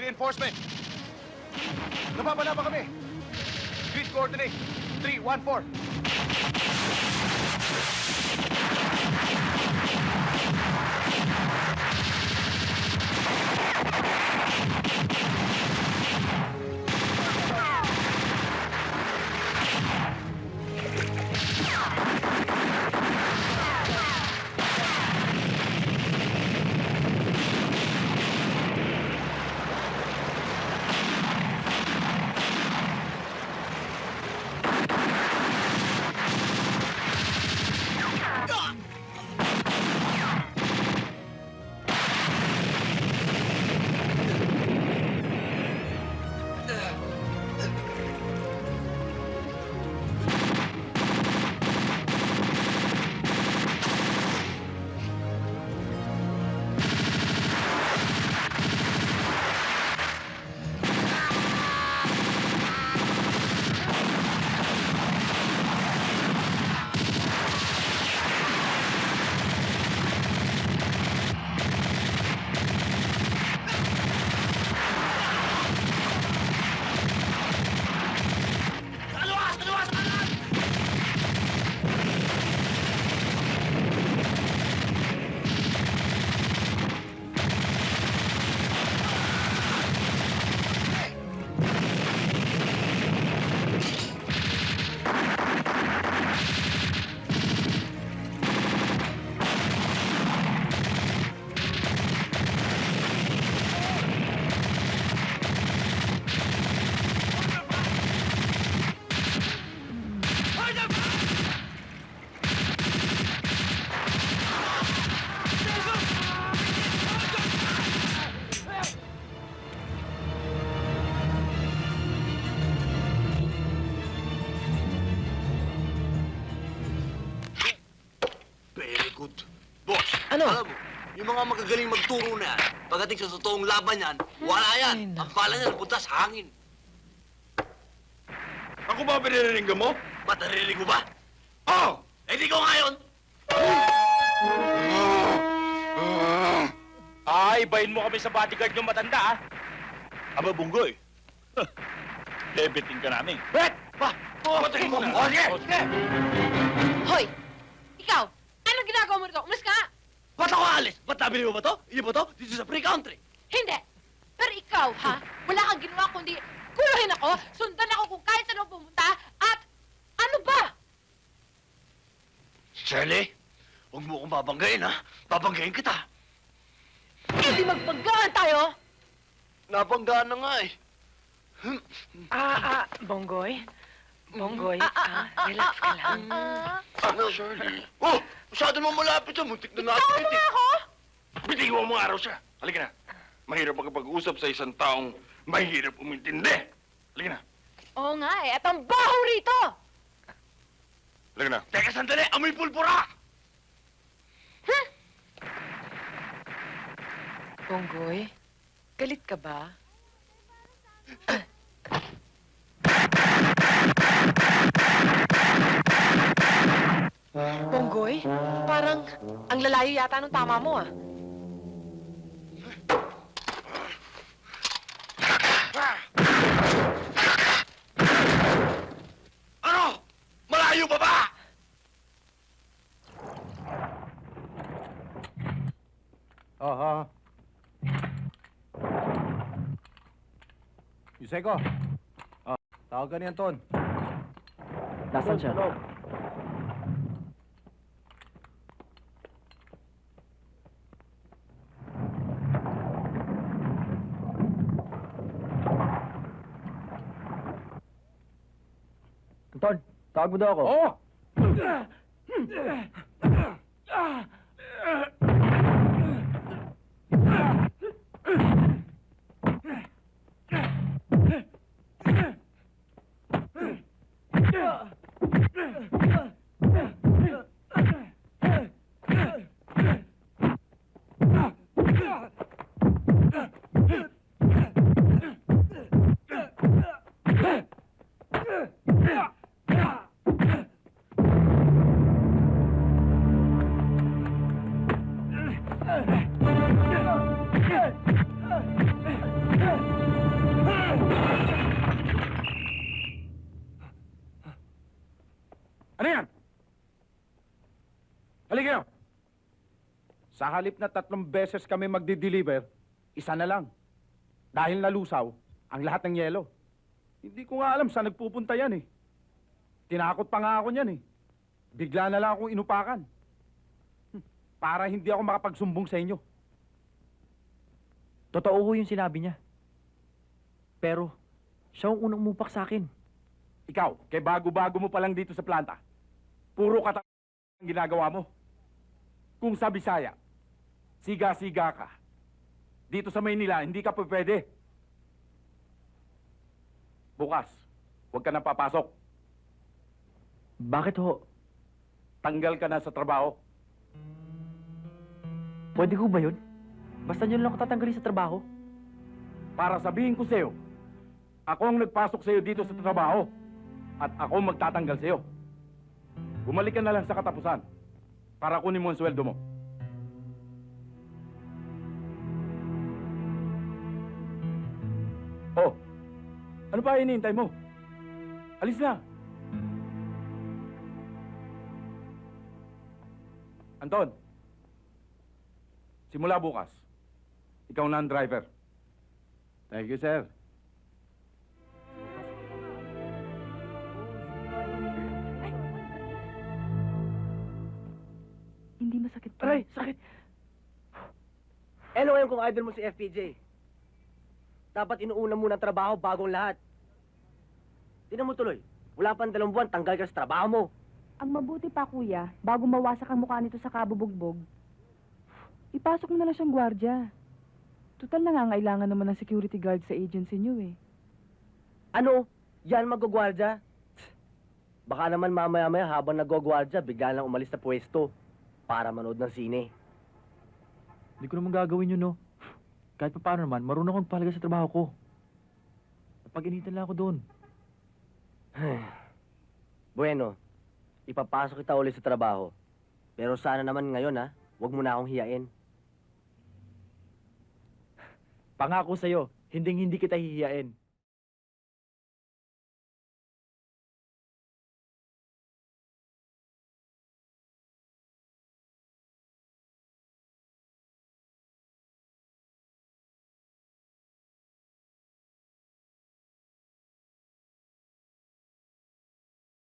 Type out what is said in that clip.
reinforcement. Napapala pa kami. Grid coordinate 314. Alam mo, yung mga magagaling magturo na yan, pagdating sa totoong laban yan, wala yan. Ang pala niya napunta sa hangin. Ako ba pinirinig mo? Ba't narinig mo ba? Oo! Eh di ko ngayon! Ibahin mo kami sa bodyguard yung matanda, ah! Aba, Bunggoy. Debitin ka namin. Bet! Ba? Patayin mo na! Sige! Hoy! Ikaw! Anong ginagawa mo rito? Umalis ka nga! Ba't ako alis? Ba't nabili mo ba to? Iyo ba to? Dito sa free country. Hindi! Pero ikaw, ha? Wala kang ginawa kundi kuluhin ako, sundan ako kung kahit saan ako pumunta, at ano ba? Shirley, huwag mo akong babanggain, ha? Babanggain kita. Eh, di magbanggaan tayo! Nabanggaan na nga, eh. Bonggoy? Bonggoy, relax ka lang. Ano, Shirley? Oh! Masyado mo malapit siya. Muntik na natin. Bitawan mo nga ako! Bitiwan mo araw siya. Halika na. Mahirap makapag-usap sa isang taong mahirap umintindi. Halika na. Oo nga eh, at ang baho rito! Halika na. Teka, sandali! Amoy pulpura! Bonggoy, galit ka ba? Bonggoy, parang ang lalayo yata nung tama mo, ah. Ano? Malayo pa ba? Yuseko. Tawag ka ni Anton. Nasaan siya? Anton, tawag mo daw ako. Oo! Sa halip na 3 beses kami magdi-deliver, isa na lang. Dahil nalusaw ang lahat ng yelo. Hindi ko nga alam saan nagpupunta yan eh. Tinakot pa nga ako niyan eh. Bigla na lang akong inupakan. Para hindi ako makapagsumbong sa inyo. Totoo ho yung sinabi niya. Pero, siya ang unang umupak sa akin. Ikaw, kay bago-bago mo pa lang dito sa planta. Puro kata ang ginagawa mo. Kung sa Bisaya, siga-siga ka. Dito sa Maynila, hindi ka pa pwede. Bukas, huwag ka na papasok. Bakit ho? Tanggal ka na sa trabaho. Pwede ho ba yun? Basta nyo lang ako tatanggalin sa trabaho. Para sabihin ko sa'yo, ako ang nagpasok sa'yo dito sa trabaho. At ako magtatanggal sa'yo. Bumalik ka na lang sa katapusan para kunin mo ang sweldo mo. Oh, ano pa hinihintay mo? Alis na. Anton, simula bukas, ikaw na ang driver. Thank you, sir. Hindi masakit pa. Aray, sakit! Ano ngayon kung idol mo si FPJ? Dapat inuuna muna ang trabaho bago ang lahat. Tingnan mo tuloy, wala pang 2 buwan, tanggal ka sa trabaho mo. Ang mabuti pa, kuya, bago mawasak ang mukha nito sa kabubugbog, ipasok mo na lang siyang gwardya. Total nangangailangan naman ng security guard sa agency niyo eh. Ano? Yan magugwardya? Baka naman mamaya-maya habang nagugwardya, bigla lang umalis sa pwesto para manood ng sine. Hindi ko naman gagawin yun, no? Kahit pa paano naman, marunong akong palaga sa trabaho ko. Napag-initan lang ako doon. Bueno, ipapasok kita ulit sa trabaho. Pero sana naman ngayon ha, huwag mo na akong hiyain. Pangako sa'yo, hindi kita hihiyain.